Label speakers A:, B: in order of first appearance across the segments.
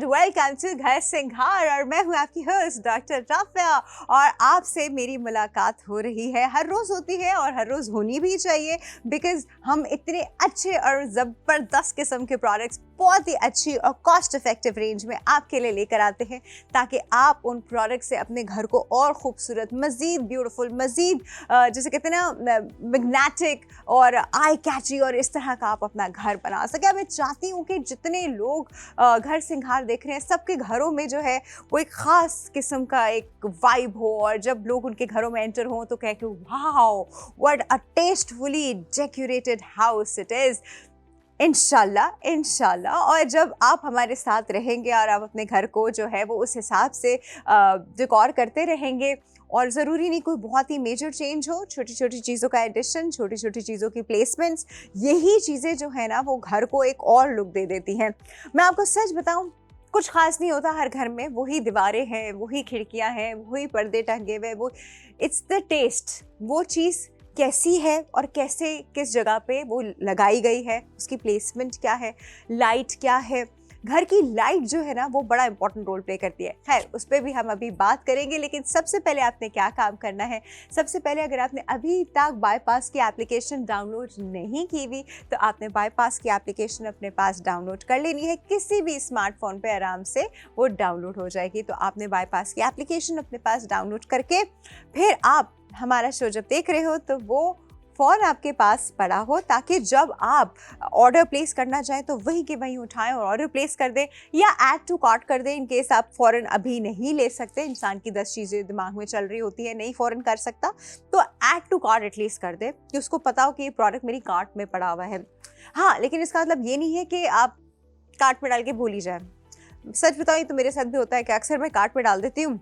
A: Welcome to Ghar Singhar और मैं हूँ आपकी होस्ट डॉक्टर राफिया। और आपसे मेरी मुलाकात हो रही है, हर रोज़ होती है और हर रोज़ होनी भी चाहिए, बिकॉज़ हम इतने अच्छे और ज़बरदस्त किस्म के प्रोडक्ट्स बहुत ही अच्छी और कॉस्ट इफेक्टिव रेंज में आपके लिए लेकर आते हैं, ताकि आप उन प्रोडक्ट से अपने घर को और खूबसूरत, मज़ीद ब्यूटीफुल, मज़ीद जैसे कहते हैं ना मैग्नेटिक और आई कैची और इस तरह का आप अपना घर बना सके। मैं चाहती हूँ कि जितने लोग घर सिंघार देख रहे हैं, सबके घरों में जो है वो एक ख़ास किस्म का एक वाइब हो, और जब लोग उनके घरों में एंटर हों तो कहें कि wow what a tastefully decorated house it is. इंशाल्लाह। और जब आप हमारे साथ रहेंगे और आप अपने घर को जो है वो उस हिसाब से डेकोर करते रहेंगे, और ज़रूरी नहीं कोई बहुत ही मेजर चेंज हो, छोटी छोटी चीज़ों का एडिशन, छोटी छोटी चीज़ों की प्लेसमेंट्स, यही चीज़ें जो है ना वो घर को एक और लुक दे देती हैं। मैं आपको सच बताऊं, कुछ ख़ास नहीं होता हर घर में, वही दीवारें हैं, वही खिड़कियां हैं, वही पर्दे टंगे हुए, वो इट्स द टेस्ट, वो चीज़ कैसी है और कैसे किस जगह पे वो लगाई गई है, उसकी प्लेसमेंट क्या है, लाइट क्या है। घर की लाइट जो है ना वो बड़ा इंपॉर्टेंट रोल प्ले करती है। खैर, उस पर भी हम अभी बात करेंगे, लेकिन सबसे पहले आपने क्या काम करना है। सबसे पहले अगर आपने अभी तक बाईपास की एप्लीकेशन डाउनलोड नहीं की हुई तो आपने बाईपास की एप्लीकेशन अपने पास डाउनलोड कर लेनी है। किसी भी स्मार्टफोन पे आराम से वो डाउनलोड हो जाएगी। तो आपने बाईपास की एप्लीकेशन अपने पास डाउनलोड करके फिर आप हमारा शो जब देख रहे हो तो वो फ़ोन आपके पास पड़ा हो, ताकि जब आप ऑर्डर प्लेस करना चाहें तो वहीं के वहीं उठाएं और ऑर्डर प्लेस कर दें, या ऐड टू कार्ट कर दें। इन केस आप फ़ौरन अभी नहीं ले सकते, इंसान की 10 चीज़ें दिमाग में चल रही होती है, नहीं फ़ौरन कर सकता, तो ऐड टू कार्ट एटलीस्ट कर दें कि उसको पता हो कि ये प्रोडक्ट मेरी कार्ट में पड़ा हुआ है। हाँ, लेकिन इसका मतलब ये नहीं है कि आप कार्ट में डाल के भूल ही जाएँ। सच बताऊँ, तो मेरे साथ भी होता है कि अक्सर मैं कार्ट में डाल देती हूँ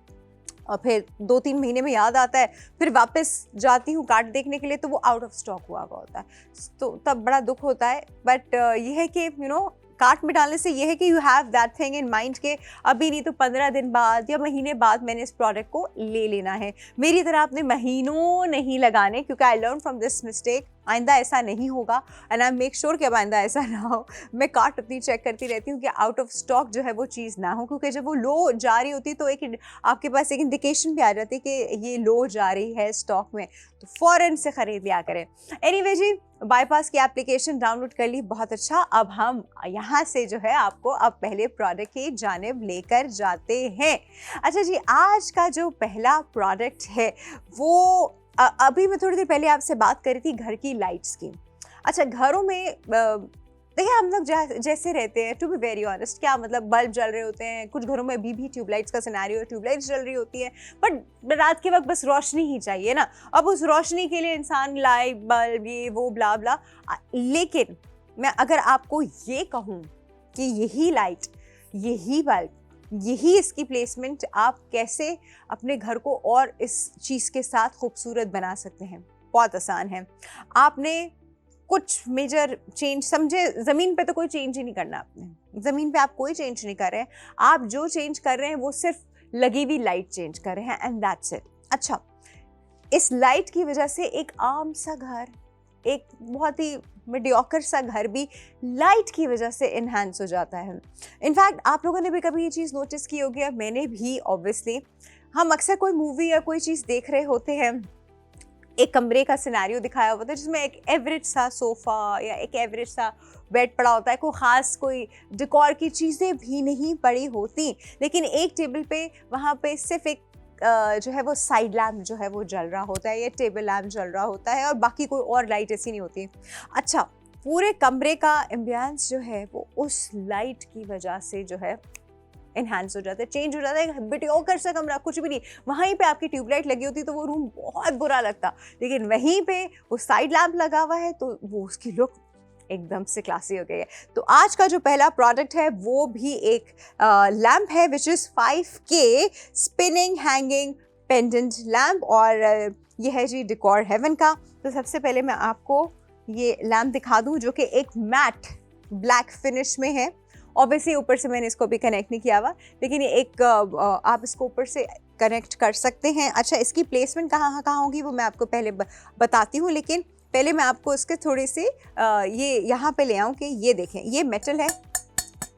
A: और फिर 2-3 महीने में याद आता है, फिर वापस जाती हूँ कार्ट देखने के लिए तो वो आउट ऑफ स्टॉक हुआ होता है, तो तब बड़ा दुख होता है। बट ये है कि कार्ट में डालने से ये है कि you have that thing in mind के अभी नहीं तो 15 दिन बाद या महीने बाद मैंने इस प्रोडक्ट को ले लेना है। मेरी तरह आपने महीनों नहीं लगाने, क्योंकि I learn from this mistake. आइंदा ऐसा नहीं होगा, एंड आई मेक श्योर कि अब आइंदा ऐसा ना हो। मैं कार्ट अपनी चेक करती रहती हूँ कि आउट ऑफ स्टॉक जो है वो चीज़ ना हो, क्योंकि जब वो लो जा रही होती तो एक आपके पास एक इंडिकेशन भी आ जाती है कि ये लो जा रही है स्टॉक में, तो फ़ौरन से ख़रीद लिया करें। एनीवे जी, बाईपास की एप्लीकेशन डाउनलोड कर ली, बहुत अच्छा। अब हम यहाँ से जो है आपको अब पहले प्रोडक्ट की जानिब लेकर जाते हैं। अच्छा जी, आज का जो पहला प्रोडक्ट है वो अभी मैं थोड़ी देर पहले आपसे बात कर रही थी घर की लाइट्स की। अच्छा, घरों में देखिए हम लोग जैसे रहते हैं, टू बी वेरी ऑनेस्ट, क्या मतलब बल्ब जल रहे होते हैं, कुछ घरों में अभी भी ट्यूबलाइट्स का सिनेरियो है, ट्यूबलाइट्स जल रही होती है, बट रात के वक्त बस रोशनी ही चाहिए ना। अब उस रोशनी के लिए इंसान लाइट, बल्ब, ये वो ब्ला ब्ला। लेकिन मैं अगर आपको ये कहूँ कि यही लाइट, यही बल्ब, यही इसकी प्लेसमेंट आप कैसे अपने घर को और इस चीज़ के साथ खूबसूरत बना सकते हैं, बहुत आसान है। आपने कुछ मेजर चेंज समझे, ज़मीन पे तो कोई चेंज ही नहीं करना आपने, ज़मीन पे आप कोई चेंज नहीं कर रहे हैं। आप जो चेंज कर रहे हैं वो सिर्फ लगी हुई लाइट चेंज कर रहे हैं, एंड दैट्स इट। अच्छा, इस लाइट की वजह से एक आम सा घर, एक बहुत ही मीडियोकर सा घर भी लाइट की वजह से इन्हांस हो जाता है। इनफैक्ट आप लोगों ने भी कभी ये चीज़ नोटिस की होगी, और मैंने भी ऑब्वियसली। हम अक्सर कोई मूवी या कोई चीज़ देख रहे होते हैं, एक कमरे का सिनेरियो दिखाया होता है जिसमें एक एवरेज सा सोफ़ा या एक एवरेज सा बेड पड़ा होता है, कोई ख़ास कोई डेकोर की चीज़ें भी नहीं पड़ी होती, लेकिन एक टेबल पे वहाँ पे सिर्फ एक जो है वो साइड लैम्प जो है वो जल रहा होता है, या टेबल लैम्प जल रहा होता है, और बाकी कोई और लाइट ऐसी नहीं होती। अच्छा, पूरे कमरे का एम्बियंस जो है वो उस लाइट की वजह से जो है इन्हांस हो जाता है, चेंज हो जाता है। मीडियोकर सा कमरा, कुछ भी नहीं, वहीं पे आपकी ट्यूबलाइट लगी होती तो वो रूम बहुत बुरा लगता, लेकिन वहीं पे वो साइड लैम्प लगा हुआ है तो वो उसकी लुक एकदम से क्लासी हो गई है। तो आज का जो पहला प्रोडक्ट है वो भी एक लैम्प है, which is 5K spinning hanging pendant lamp, और ये है जी डेकोर हेवन का। तो सबसे पहले मैं आपको ये लैम्प दिखा दूं, जो कि एक मैट ब्लैक फिनिश में है। ऑब्वियसली ऊपर से मैंने इसको भी कनेक्ट नहीं किया हुआ, लेकिन ये एक आप इसको ऊपर से कनेक्ट कर सकते हैं। अच्छा, इसकी प्लेसमेंट कहाँ कहाँ होगी वो मैं आपको पहले बताती हूँ, लेकिन पहले मैं आपको इसके थोड़ी सी ये यहाँ पे ले आऊँ कि ये देखें, ये मेटल है,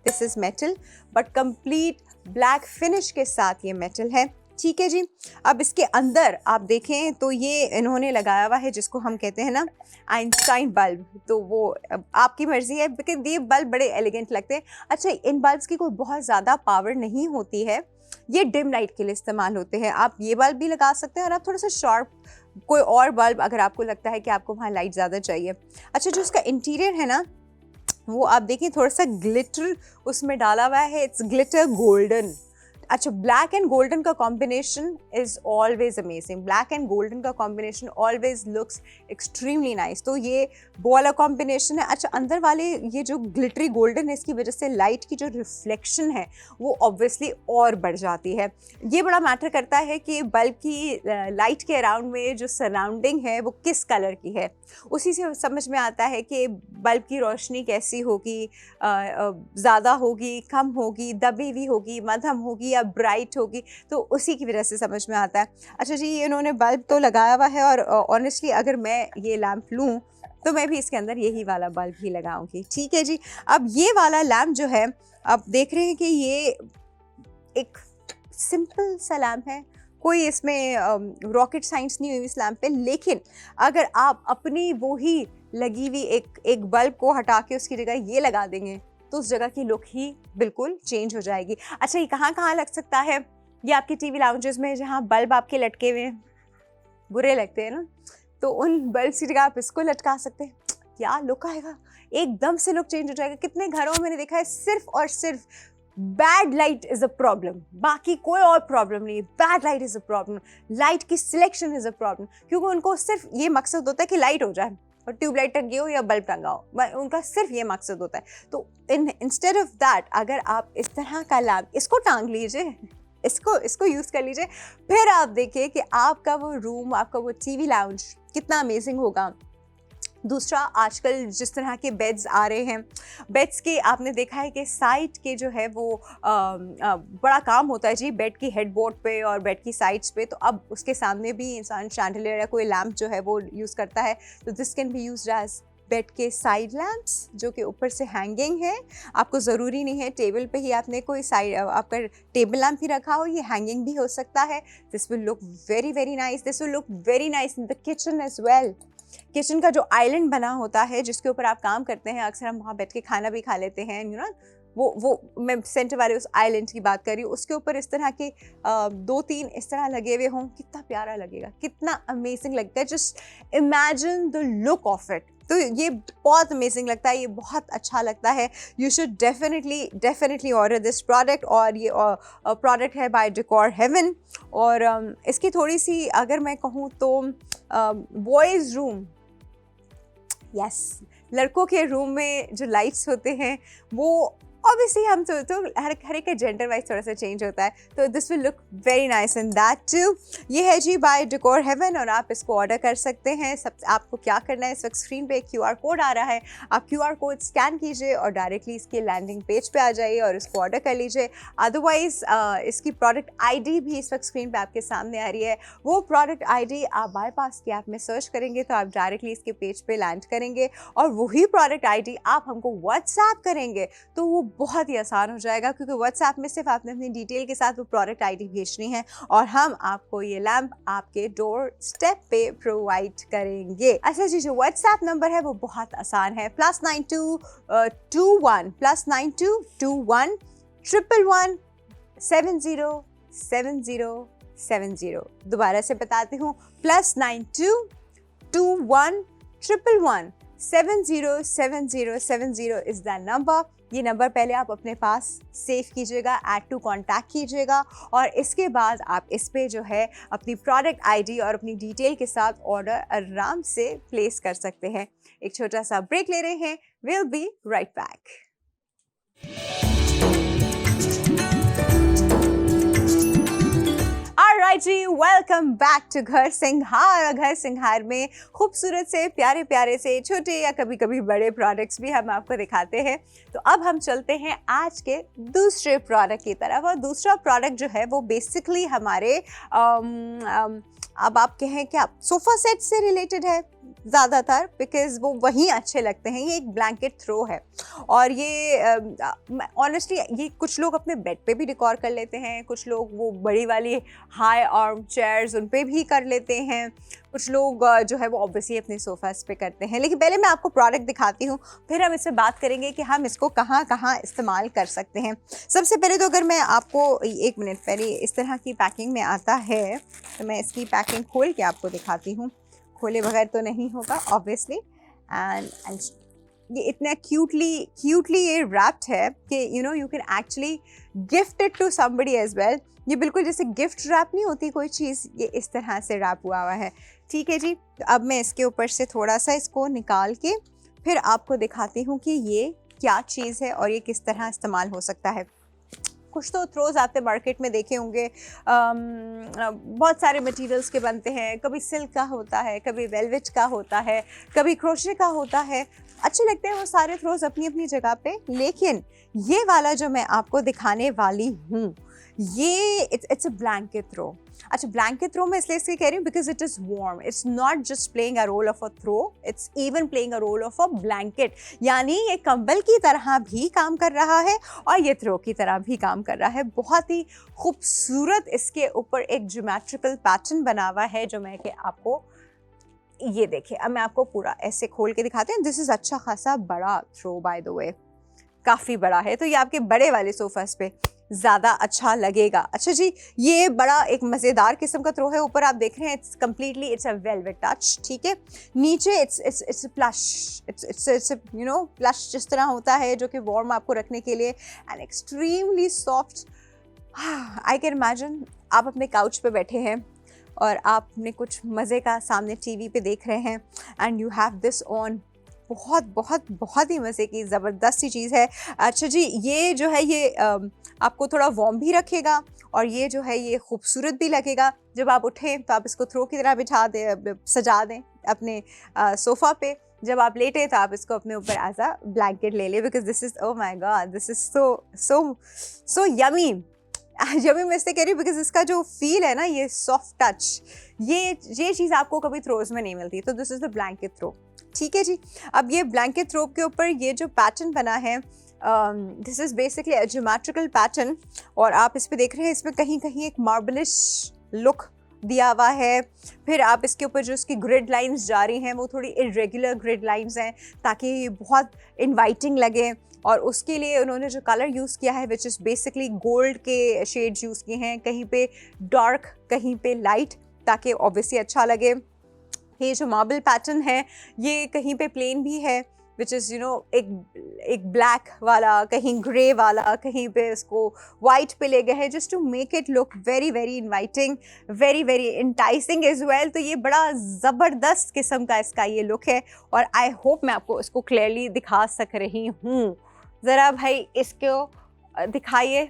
A: this is metal, but complete black finish के साथ ये मेटल है। ठीक है जी। अब इसके अंदर आप देखें तो ये इन्होंने लगाया हुआ है जिसको हम कहते हैं ना आइंस्टाइन बल्ब। तो वो अब आपकी मर्ज़ी है, बिकॉज ये बल्ब बड़े एलिगेंट लगते हैं। अच्छा, इन बल्ब्स की कोई बहुत ज़्यादा पावर नहीं होती है, ये डिम लाइट के लिए इस्तेमाल होते हैं। आप ये बल्ब भी लगा सकते हैं और आप थोड़ा सा शार्प कोई और बल्ब अगर आपको लगता है कि आपको वहाँ लाइट ज़्यादा चाहिए। अच्छा, जो इसका इंटीरियर है ना, वो आप देखिए थोड़ा सा ग्लिटर उसमें डाला हुआ है, इट्स ग्लिटर गोल्डन। अच्छा, ब्लैक एंड गोल्डन का combination is always amazing. Black and golden का combination always looks extremely nice. तो ये वो वाला कॉम्बिनेशन है। अच्छा, अंदर वाले ये जो ग्लिटरी गोल्डन है, इसकी वजह से लाइट की जो रिफ्लेक्शन है वो ऑब्वियसली और बढ़ जाती है। ये बड़ा मैटर करता है कि बल्ब की लाइट के अराउंड में जो सराउंडिंग है वो किस कलर की है, उसी से समझ में आता है कि बल्ब की रोशनी कैसी होगी, ज़्यादा होगी, कम होगी, दबी हुई होगी, मध्यम होगी या ब्राइट होगी। तो उसी की वजह से समझ में आता है। अच्छा जी, ये इन्होंने बल्ब तो लगाया हुआ है और ऑनेस्टली अगर मैं ये लैम्प लूँ तो मैं भी इसके अंदर यही वाला बल्ब ही लगाऊंगी। ठीक है जी। अब ये वाला लैम्प जो है, आप देख रहे हैं कि ये एक सिंपल सा लैम्प है, कोई इसमें रॉकेट साइंस नहीं हुई इस लैम्प पे। लेकिन अगर आप अपनी वो ही लगी हुई एक बल्ब को हटा के उसकी जगह ये लगा देंगे तो उस जगह की लुक ही बिल्कुल चेंज हो जाएगी। अच्छा, ये कहाँ कहाँ लग सकता है? ये आपके टीवी लाउंजेस में जहाँ बल्ब आपके लटके हुए हैं, बुरे लगते हैं ना, तो उन बल्ब की जगह आप इसको लटका सकते हैं। क्या लुक आएगा, एकदम से लुक चेंज हो जाएगा। कितने घरों में मैंने देखा है सिर्फ और सिर्फ bad light is a problem, बाकी कोई और प्रॉब्लम नहीं, bad light is a problem, light की सिलेक्शन इज़ अ प्रॉब्लम। क्योंकि उनको सिर्फ ये मकसद होता है कि लाइट हो जाए और ट्यूबलाइट टंगी हो या बल्ब टंगा हो, उनका सिर्फ ये मकसद होता है। तो इंस्टेड ऑफ दैट अगर आप इस तरह का लैम्प इसको टांग लीजिए, इसको यूज़ कर लीजिए, फिर आप देखिए कि आपका वो रूम, आपका वो टीवी लाउंज कितना अमेजिंग होगा। दूसरा, आजकल जिस तरह के बेड्स आ रहे हैं, बेड्स के आपने देखा है कि साइड के जो है वो बड़ा काम होता है जी बेड की हेडबोर्ड पे और बेड की साइड्स पे। तो अब उसके सामने भी इंसान शैंडलियर या कोई लैम्प जो है वो यूज़ करता है। तो this can be used as bed के साइड लैम्प्स जो कि ऊपर से हैंगिंग है। आपको ज़रूरी नहीं है टेबल पे ही आपने कोई साइड आपका टेबल लैम्प ही रखा हो, ये हैंगिंग भी हो सकता है। This will look very very nice. This will look very nice in the kitchen as well. Kitchen का जो आइलैंड बना होता है जिसके ऊपर आप काम करते हैं, अक्सर हम वहाँ बैठ के खाना भी खा लेते हैं, यू नो, वो मैं सेंटर वाले उस आइलैंड की बात कर रही हूँ। उसके ऊपर इस तरह के 2-3 इस तरह लगे हुए हों, कितना प्यारा लगेगा, कितना अमेजिंग लगता है। Just imagine the look of it. तो ये बहुत अमेजिंग लगता है, ये बहुत अच्छा लगता है। You should definitely order this product. और ये प्रोडक्ट है बाय डेकोर हेवन। और इसकी थोड़ी सी अगर मैं कहूँ तो बॉयज़ रूम, यस, लड़कों के रूम में जो लाइट्स होते हैं वो ऑब्वियसली हम तो हर एक का जेंडर वाइज थोड़ा सा चेंज होता है। तो this will look very nice in that too. ये है जी बाय डेकोर हेवन और आप इसको ऑर्डर कर सकते हैं। सब आपको क्या करना है, इस वक्त स्क्रीन पे QR कोड आ रहा है, आप QR कोड स्कैन कीजिए और डायरेक्टली इसके लैंडिंग पेज पे आ जाइए और इसको ऑर्डर कर लीजिए। अदरवाइज इसकी प्रोडक्ट ID भी इस वक्त स्क्रीन पर आपके सामने आ रही है। वो प्रोडक्ट ID आप बाईपास की ऐप में सर्च करेंगे तो आप डायरेक्टली इसके पेज पे लैंड करेंगे और वही प्रोडक्ट ID आप हमको व्हाट्सएप करेंगे तो वो बहुत ही आसान हो जाएगा। क्योंकि व्हाट्सएप में सिर्फ आपने अपनी डिटेल के साथ वो प्रोडक्ट ID भेजनी है और हम आपको ये लैम्प आपके डोर स्टेप पे प्रोवाइड करेंगे। अच्छा जी, जो व्हाट्सएप नंबर है वो बहुत आसान है, +9221 +9221 111 707070। दोबारा से बताती हूँ, +9221 111 707070 इज़ द नंबर। ये नंबर पहले आप अपने पास सेव कीजिएगा, ऐड टू कॉन्टैक्ट कीजिएगा और इसके बाद आप इस पे जो है अपनी प्रोडक्ट ID और अपनी डिटेल के साथ ऑर्डर आराम से प्लेस कर सकते हैं। एक छोटा सा ब्रेक ले रहे हैं, will be right back. Alright जी, welcome back to Ghar Singhar. घर सिंघार में खूबसूरत से प्यारे प्यारे से छोटे या कभी कभी बड़े प्रोडक्ट्स भी हम आपको दिखाते हैं। तो अब हम चलते हैं आज के दूसरे प्रोडक्ट की तरफ और दूसरा प्रोडक्ट जो है वो बेसिकली हमारे अब आप कहें क्या सोफ़ा सेट से रिलेटेड है, ज़्यादातर, बिकॉज़ वो वहीं अच्छे लगते हैं। ये एक ब्लैंकेट थ्रो है और ये ऑनेस्टली ये कुछ लोग अपने बेड पे भी डेकोर कर लेते हैं, कुछ लोग वो बड़ी वाली हाई आर्म चेयर्स उन पे भी कर लेते हैं, कुछ लोग जो है वो ऑब्वियसली अपने सोफ़ास पे करते हैं। लेकिन पहले मैं आपको प्रोडक्ट दिखाती हूँ, फिर हम इससे बात करेंगे कि हम इसको कहाँ कहाँ इस्तेमाल कर सकते हैं। सबसे पहले तो अगर मैं आपको 1 मिनट, पहले इस तरह की पैकिंग में आता है तो मैं इसकी पैकिंग खोल के आपको दिखाती हूँ। खोले बगैर तो नहीं होगा ऑब्वियसली। एंड ये इतना क्यूटली ये रैप्ड है कि you can actually gift it to somebody as well. ये बिल्कुल जैसे गिफ्ट रैप नहीं होती कोई चीज़, ये इस तरह से रैप हुआ है। ठीक है जी, तो अब मैं इसके ऊपर से थोड़ा सा इसको निकाल के फिर आपको दिखाती हूँ कि ये क्या चीज़ है और ये किस तरह इस्तेमाल हो सकता है। कुछ तो थ्रोज आपने मार्केट में देखे होंगे, बहुत सारे मटेरियल्स के बनते हैं, कभी सिल्क का होता है, कभी वेलवेट का होता है, कभी क्रोशे का होता है। अच्छे लगते हैं वो सारे थ्रोज अपनी अपनी जगह पे, लेकिन ये वाला जो मैं आपको दिखाने वाली हूँ ये इट्स अ ब्लैंकेट थ्रो। अच्छा, ब्लैंकेट थ्रो मैं इसलिए कह रही हूँ because it is warm. It's not just playing a role of a throw, it's even playing a role of a blanket. यानी ये कंबल की तरह भी काम कर रहा है और ये थ्रो की तरह भी काम कर रहा है। बहुत ही खूबसूरत इसके ऊपर एक ज्योमेट्रिकल पैटर्न बना हुआ है जो मैं कि आपको ये देखिए, अब मैं आपको पूरा ऐसे खोल के दिखाती हूँ। दिस इज़ अच्छा खासा बड़ा थ्रो बाय द वे, काफ़ी बड़ा है, तो ये आपके बड़े वाले सोफास पे ज़्यादा अच्छा लगेगा। अच्छा जी, ये बड़ा एक मज़ेदार किस्म का थ्रो है। ऊपर आप देख रहे हैं it's completely it's a velvet touch. ठीक है, नीचे इट्स प्लश, इट्स प्लश जिस तरह होता है जो कि वार्म आपको रखने के लिए, and extremely soft. I can imagine आप अपने काउच पे बैठे हैं और आपने कुछ मज़े का सामने टीवी पे देख रहे हैं and you have this on. बहुत बहुत बहुत ही मज़े की ज़बरदस्त सी चीज़ है। अच्छा जी, ये जो है ये आपको थोड़ा वार्म भी रखेगा और ये जो है ये खूबसूरत भी लगेगा। जब आप उठें तो आप इसको थ्रो की तरह बिठा दें, सजा दें अपने सोफ़ा पे। जब आप लेटें तो आप इसको अपने ऊपर एज अ ब्लैंकेट ले लें, because this is, oh my God, this is so yummy. Yummy मैं इससे कह रही हूँ बिकॉज इसका जो फील है ना, ये सॉफ्ट टच, ये चीज़ आपको कभी थ्रोज में नहीं मिलती। तो this is the blanket throw. ठीक है जी, अब ये ब्लैंकेट थ्रो के ऊपर ये जो पैटर्न बना है, this is basically a geometrical pattern और आप इस पे देख रहे हैं इसमें कहीं कहीं एक मार्बलिश लुक दिया हुआ है। फिर आप इसके ऊपर जो इसकी ग्रिड लाइंस जा रही हैं वो थोड़ी इरेगुलर ग्रिड लाइंस हैं ताकि ये बहुत इनवाइटिंग लगे। और उसके लिए उन्होंने जो कलर यूज़ किया है विच इज़ बेसिकली गोल्ड के शेड्स यूज़ किए हैं, कहीं पे डार्क कहीं पे लाइट, ताकि ऑब्वियसली अच्छा लगे। ये जो मार्बल पैटर्न है ये कहीं पे प्लेन भी है, विच इज़ एक ब्लैक वाला, कहीं ग्रे वाला, कहीं पे इसको वाइट पे ले गए हैं just to make it look very very inviting, very very enticing as well. तो ये बड़ा ज़बरदस्त किस्म का इसका ये लुक है और आई होप मैं आपको इसको क्लियरली दिखा सक रही हूँ। ज़रा भाई इसको दिखाइए,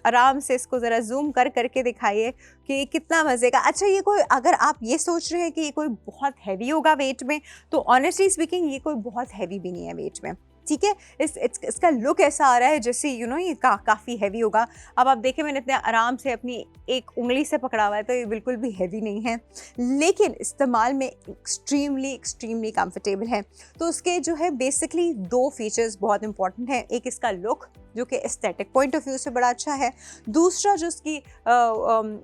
A: आराम से इसको ज़रा जूम कर करके दिखाइए कि कितना मज़े का। अच्छा, ये कोई, अगर आप ये सोच रहे हैं कि ये कोई बहुत हैवी होगा वेट में, तो ऑनेस्टली स्पीकिंग ये कोई बहुत हैवी भी नहीं है वेट में। ठीक है, इसका लुक ऐसा आ रहा है जैसे ये काफ़ी हैवी होगा। अब आप देखें मैंने इतने आराम से अपनी एक उंगली से पकड़ा हुआ है, तो ये बिल्कुल भी हैवी नहीं है, लेकिन इस्तेमाल में एक्सट्रीमली कंफर्टेबल है। तो उसके जो है बेसिकली 2 फीचर्स बहुत इंपॉर्टेंट हैं। एक इसका लुक जो कि एस्थेटिक पॉइंट ऑफ व्यू से बड़ा अच्छा है, दूसरा जो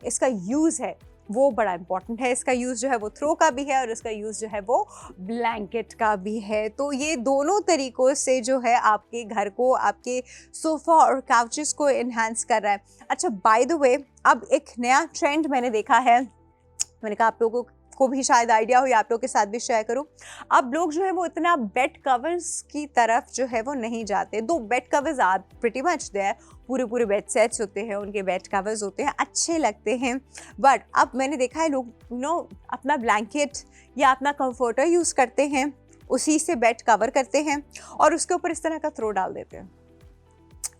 A: इसका यूज़ है वो बड़ा इंपॉर्टेंट है। इसका यूज़ जो है वो थ्रो का भी है और इसका यूज़ जो है वो ब्लैंकेट का भी है। तो ये दोनों तरीक़ों से जो है आपके घर को, आपके सोफ़ा और काउचेस को इन्हांस कर रहा है। अच्छा, बाय द वे, अब एक नया ट्रेंड मैंने देखा है, मैंने कहा आप लोगों को भी शायद आइडिया हो या आप लोग के साथ भी शेयर करूं। अब लोग जो है वो इतना बेड कवर्स की तरफ जो है वो नहीं जाते। दो bed covers are pretty much there, पूरे बेड सेट्स होते हैं, उनके बेड कवर्स होते हैं, अच्छे लगते हैं। बट अब मैंने देखा है लोग अपना ब्लैंकेट या अपना कंफर्टर यूज़ करते हैं, उसी से बेड कवर करते हैं और उसके ऊपर इस तरह का थ्रो डाल देते हैं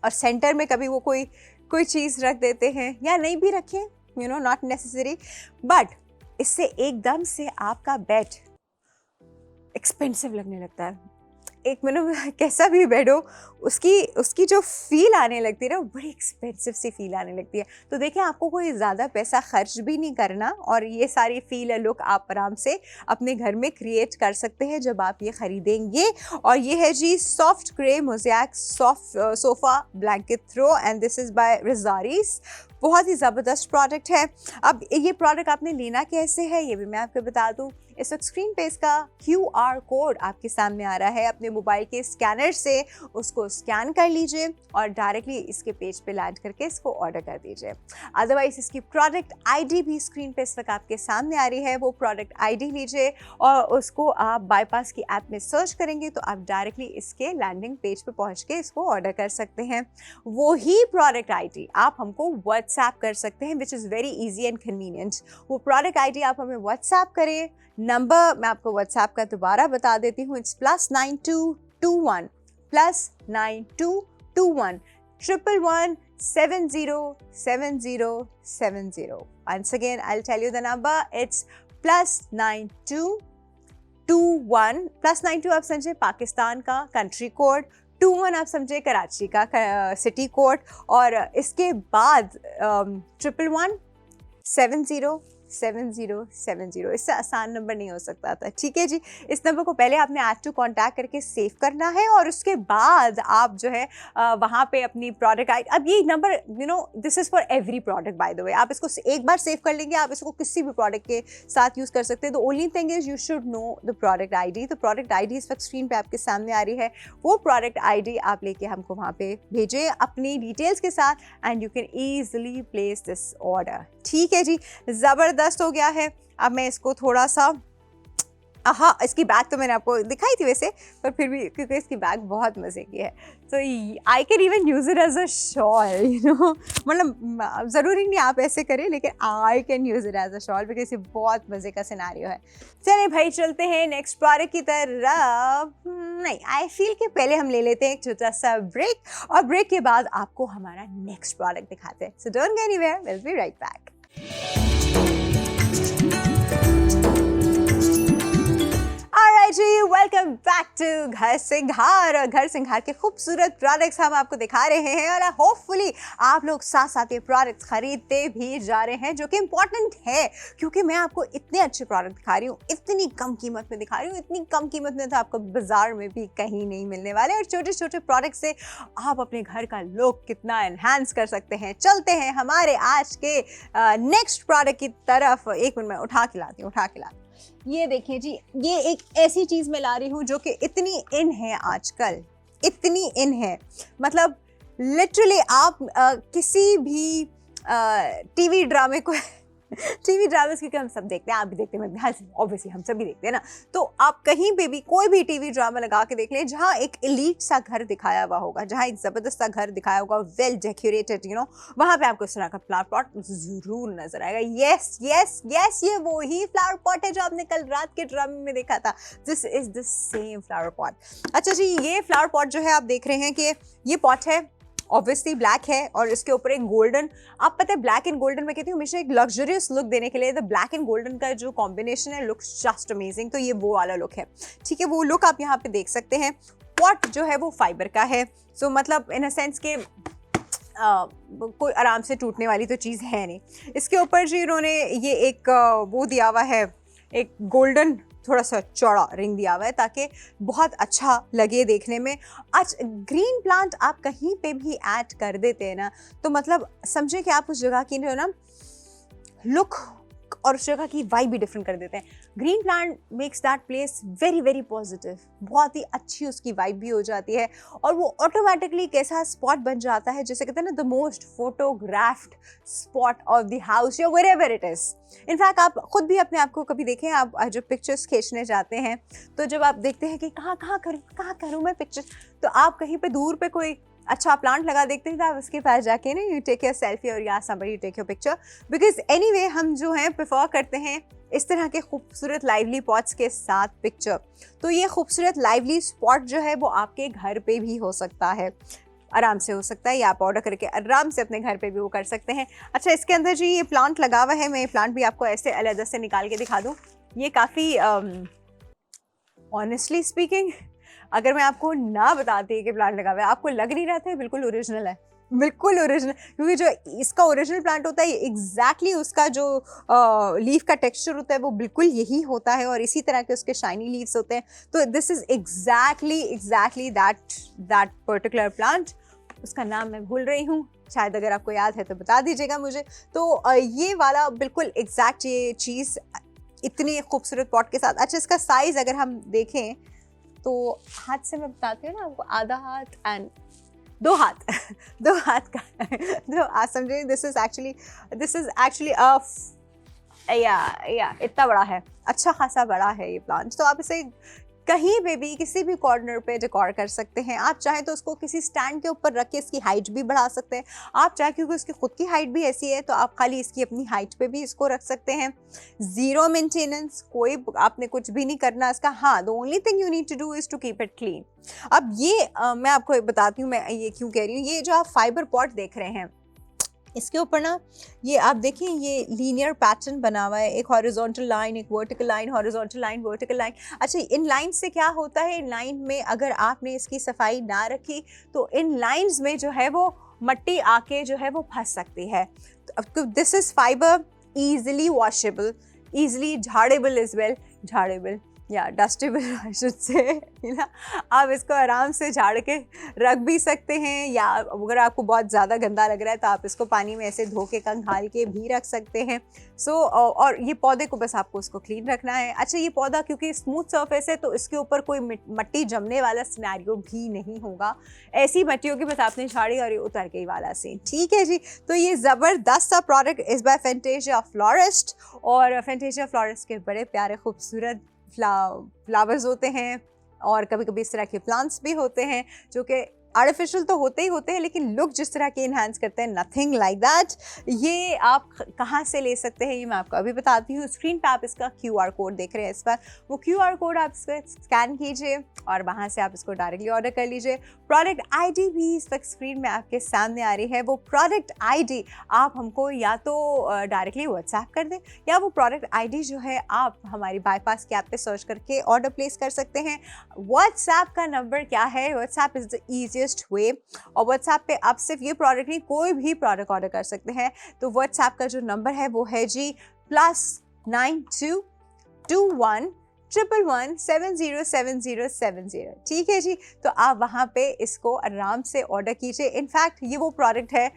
A: और सेंटर में कभी वो कोई चीज़ रख देते हैं या नहीं भी रखें, नॉट नेसेसरी, बट इससे एकदम से आपका बेड एक्सपेंसिव लगने लगता है। एक मतलब कैसा भी बेड हो, उसकी जो फील आने लगती है ना, बड़ी एक्सपेंसिव सी फील आने लगती है। तो देखिए, आपको कोई ज़्यादा पैसा खर्च भी नहीं करना और ये सारी फील लुक आप आराम से अपने घर में क्रिएट कर सकते हैं जब आप ये ख़रीदेंगे। और ये है जी soft grey mosaic soft sofa blanket throw and this is by रिज़ारीज। बहुत ही ज़बरदस्त प्रोडक्ट है। अब ये प्रोडक्ट आपने लेना कैसे है ये भी मैं आपको बता दूं। इस वक्त स्क्रीन पे इसका QR कोड आपके सामने आ रहा है। अपने मोबाइल के स्कैनर से उसको स्कैन कर लीजिए और डायरेक्टली इसके पेज पे लैंड करके इसको ऑर्डर कर दीजिए। अदरवाइज इसकी प्रोडक्ट ID भी स्क्रीन पे इस वक्त आपके सामने आ रही है। वो प्रोडक्ट ID लीजिए और उसको आप बाईपास की ऐप में सर्च करेंगे तो आप डायरेक्टली इसके लैंडिंग पेज पे पहुंच के इसको ऑर्डर कर सकते हैं। वो ही प्रोडक्ट ID आप हमको व्हाट्सएप कर सकते हैं, which is very easy and convenient. वो प्रोडक्ट ID आप हमें व्हाट्सएप करें। नंबर मैं आपको व्हाट्सएप का दोबारा बता देती हूँ। It's +9221 +9221 111 707070। Once again, I'll tell you the number. It's +9221 +92 आप समझे पाकिस्तान का कंट्री कोड, 21 आप समझे कराची का सिटी कोड और इसके बाद 111 707070। इससे आसान नंबर नहीं हो सकता था। ठीक है जी, इस नंबर को पहले आपने ऐड टू कॉन्टैक्ट करके सेव करना है और उसके बाद आप जो है वहाँ पे अपनी प्रोडक्ट आई। अब ये number this is for every product by the way. आप इसको एक बार सेव कर लेंगे, आप इसको किसी भी प्रोडक्ट के साथ यूज़ कर सकते हैं। The only thing is you should know the product ID। तो प्रोडक्ट ID इस वक्त स्क्रीन पर आपके सामने आ रही है। वो प्रोडक्ट ID आप लेके हमको वहाँ पे भेजें अपनी डिटेल्स के साथ and you can easily place this order. ठीक है जी, ज़बरदस्त हो गया है। अब मैं इसको थोड़ा सा हाँ, इसकी बैग तो मैंने आपको दिखाई थी वैसे, पर फिर भी क्योंकि इसकी बैग बहुत मज़े की है तो I can even use it as a shawl मतलब ज़रूरी नहीं आप ऐसे करें, लेकिन I can use it as a shawl because ये बहुत मज़े का सिनेरियो है। चलिए भाई, चलते हैं नेक्स्ट प्रोडक्ट की तरफ। नहीं, आई फील कि पहले हम ले लेते हैं एक छोटा सा ब्रेक और ब्रेक के बाद आपको हमारा नेक्स्ट प्रोडक्ट दिखाते हैं। So don't go anywhere, will be right back. जी, welcome back to Ghar Singhar. घर सिंघार के खूबसूरत प्रोडक्ट्स हम आपको दिखा रहे हैं और होपफुली आप लोग साथ साथ ये प्रोडक्ट्स खरीदते भी जा रहे हैं, जो कि इम्पॉर्टेंट है क्योंकि मैं आपको इतने अच्छे प्रोडक्ट दिखा रही हूँ, इतनी कम कीमत में दिखा रही हूँ। इतनी कम कीमत में तो आपको बाजार में भी कहीं नहीं मिलने वाले और छोटे छोटे प्रोडक्ट से आप अपने घर का लुक कितना एनहांस कर सकते हैं। चलते हैं हमारे आज के नेक्स्ट प्रोडक्ट की तरफ। एक मिनट में उठा के लाती हूँ। ये देखिए जी, ये एक ऐसी चीज़ मैं ला रही हूँ जो कि इतनी इन है आजकल, इतनी इन है मतलब लिटरली आप किसी भी टीवी ड्रामे को टीवी ड्रामास क्योंकि हम सब देखते हैं, आप भी देखते हैं, ऑब्वियसली हम सभी देखते हैं ना। तो आप कहीं पे भी कोई भी टीवी ड्रामा लगा के देख लें जहाँ एक एलीट सा घर दिखाया हुआ होगा, जहाँ एक ज़बरदस्त सा घर दिखाया होगा, वेल डेकोरेटेड वहाँ पे आपको इस तरह का फ्लावर पॉट ज़रूर नजर आएगा। यस यस यस, ये वो ही फ्लावर पॉट है जो आपने कल रात के ड्रामे में देखा था। This is the same flower pot. अच्छा जी, ये फ्लावर पॉट जो है आप देख रहे हैं कि ये पॉट है ऑब्वियसली ब्लैक है और इसके ऊपर एक गोल्डन, आप पता है ब्लैक एंड गोल्डन में कहती हूँ हमेशा एक लग्जरियस लुक देने के लिए द ब्लैक एंड गोल्डन का जो कॉम्बिनेशन है लुक्स जस्ट अमेजिंग। तो ये वो वाला लुक है। ठीक है, वो लुक आप यहाँ पे देख सकते हैं। पॉट जो है वो फाइबर का है, सो मतलब इन अ सेंस के कोई आराम से टूटने वाली तो चीज़ है नहीं। इसके ऊपर जी इन्होंने ये एक वो दिया हुआ है, एक गोल्डन थोड़ा सा चौड़ा रिंग दिया हुआ है ताकि बहुत अच्छा लगे देखने में। आज ग्रीन प्लांट आप कहीं पे भी ऐड कर देते हैं ना, तो मतलब समझे कि आप उस जगह की जो है ना लुक और उस जगह की वाइब भी डिफरेंट कर देते हैं। Green plant makes that place very very positive, बहुत ही अच्छी उसकी वाइब भी हो जाती है और वो ऑटोमेटिकली एक ऐसा स्पॉट बन जाता है जैसे कहते हैं ना the most photographed spot of the house या व्हेरेवर इट इज़। इनफैक्ट आप खुद भी अपने आप को कभी देखें, आप जो पिक्चर्स खींचने जाते हैं तो जब आप देखते हैं कि कहाँ करूँ मैं पिक्चर, तो आप कहीं पे दूर पे कोई अच्छा प्लांट लगा देखते हैं तो आप उसके पास जाके ना यू टेक योर सेल्फी और या somebody you take your picture, because anyway हम जो हैं प्रेफर करते हैं इस तरह के खूबसूरत लाइवली पॉट्स के साथ पिक्चर। तो ये खूबसूरत लाइवली स्पॉट जो है वो आपके घर पे भी हो सकता है, आराम से हो सकता है, या आप ऑर्डर करके आराम से अपने घर पे भी वो कर सकते हैं। अच्छा, इसके अंदर जी ये प्लांट लगा हुआ है, मैं ये प्लांट भी आपको ऐसे अलग से निकाल के दिखा दूँ। ये काफ़ी ऑनेस्टली स्पीकिंग अगर मैं आपको ना बताती कि प्लांट लगा हुआ है, आपको लग नहीं रहा था बिल्कुल ओरिजिनल है, बिल्कुल ओरिजिनल, क्योंकि जो इसका ओरिजिनल प्लांट होता है एग्जैक्टली उसका जो लीफ का टेक्सचर होता है वो बिल्कुल यही होता है और इसी तरह के उसके शाइनी लीव्स होते हैं। तो this is exactly that particular plant. उसका नाम मैं भूल रही हूँ, शायद अगर आपको याद है तो बता दीजिएगा मुझे। तो ये वाला बिल्कुल एग्जैक्ट ये चीज़ इतनी खूबसूरत पॉट के साथ। अच्छा, इसका साइज़ अगर हम देखें तो हाथ से मैं बताती हूँ ना आपको, आधा हाथ एंड 2 हाथ 2 हाथ का तो आप समझिए दिस इज एक्चुअली या इतना बड़ा है, अच्छा खासा बड़ा है ये प्लांट। तो आप इसे कहीं पे भी किसी भी कॉर्नर पे डेकोर कर सकते हैं। आप चाहें तो उसको किसी स्टैंड के ऊपर रख के इसकी हाइट भी बढ़ा सकते हैं। आप चाहे, क्योंकि उसकी खुद की हाइट भी ऐसी है, तो आप खाली इसकी अपनी हाइट पे भी इसको रख सकते हैं। ज़ीरो मेंटेनेंस, कोई आपने कुछ भी नहीं करना इसका। हाँ, the only thing you need to do is to keep it clean. अब ये मैं आपको बताती हूँ मैं ये क्यों कह रही हूँ। ये जो आप फाइबर पॉट देख रहे हैं इसके ऊपर ना, ये आप देखें ये लीनियर पैटर्न बना हुआ है, एक हॉरिजॉन्टल लाइन, एक vertical line, horizontal line, vertical line. अच्छा, इन लाइन से क्या होता है, इन लाइन में अगर आपने इसकी सफाई ना रखी तो इन लाइंस में जो है वो मट्टी आके जो है वो फंस सकती है। तो this is fiber, easily washable, easily झाड़ेबल इज वेल, झाड़ेबल या डस्टेबल आई शुड से ना। आप इसको आराम से झाड़ के रख भी सकते हैं, या अगर आपको बहुत ज़्यादा गंदा लग रहा है तो आप इसको पानी में ऐसे धो के कंघाल के भी रख सकते हैं। और ये पौधे को बस आपको उसको क्लीन रखना है। अच्छा, ये पौधा क्योंकि स्मूथ सरफेस है तो इसके ऊपर कोई मिट्टी जमने वाला सिनेरियो भी नहीं होगा। ऐसी मिट्टी होगी बस आपने झाड़ी और ये उतर गई वाला सीन। ठीक है जी। तो ये ज़बरदस्त सा प्रोडक्ट इस बाय फैंटेसिया फ्लोरिस्ट, और फैंटेसिया फ्लोरिस्ट के बड़े प्यारे खूबसूरत फ्लावर्स होते हैं और कभी कभी इस तरह के प्लांट्स भी होते हैं जो कि आर्टिफिशियल तो होते ही होते हैं, लेकिन लुक जिस तरह के इन्हांस करते हैं, नथिंग लाइक दैट। ये आप कहाँ से ले सकते हैं ये मैं आपको अभी बताती हूँ। स्क्रीन पे आप इसका QR कोड देख रहे हैं, इस पर वो QR कोड आप इसको स्कैन कीजिए और वहाँ से आप इसको डायरेक्टली ऑर्डर कर लीजिए। प्रोडक्ट ID भी इस वक्त स्क्रीन में आपके सामने आ रही है। वो प्रोडक्ट ID आप हमको या तो डायरेक्टली व्हाट्सएप कर दें, या वो प्रोडक्ट ID जो है आप हमारी बाईपास के ऐप पे सर्च करके ऑर्डर प्लेस कर सकते हैं। व्हाट्सएप का नंबर क्या है, WhatsApp is the easiest way, और व्हाट्सएप पे आप सिर्फ ये प्रोडक्ट नहीं कोई भी प्रोडक्ट ऑर्डर कर सकते हैं। तो व्हाट्सएप का जो नंबर है वो है जी +922111707070। ठीक है जी। तो आप वहाँ पे इसको आराम से ऑर्डर कीजिए। इनफैक्ट ये वो प्रोडक्ट है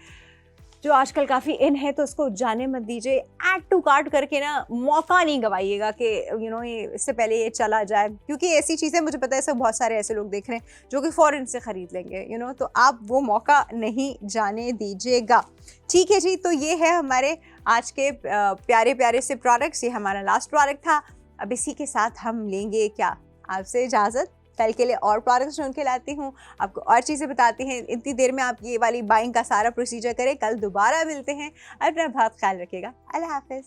A: जो आजकल काफ़ी इन है, तो उसको जाने मत दीजिए। ऐड टू कार्ट करके ना मौका नहीं गवाइएगा कि ये इससे पहले ये चला जाए, क्योंकि ऐसी चीज़ें मुझे पता है सब बहुत सारे ऐसे लोग देख रहे हैं जो कि फ़ौरन से ख़रीद लेंगे तो आप वो मौका नहीं जाने दीजिएगा। ठीक है जी। तो ये है हमारे आज के प्यारे प्यारे से प्रोडक्ट्स। ये हमारा लास्ट प्रोडक्ट था। अब इसी के साथ हम लेंगे क्या आपसे इजाज़त। कल के लिए और प्रोडक्ट्स ढूंढ के लाती हूँ, आपको और चीज़ें बताती हैं। इतनी देर में आप ये वाली बाइंग का सारा प्रोसीजर करें। कल दोबारा मिलते हैं। अपना बहुत ख्याल रखिएगा। अल्लाह हाफिज़।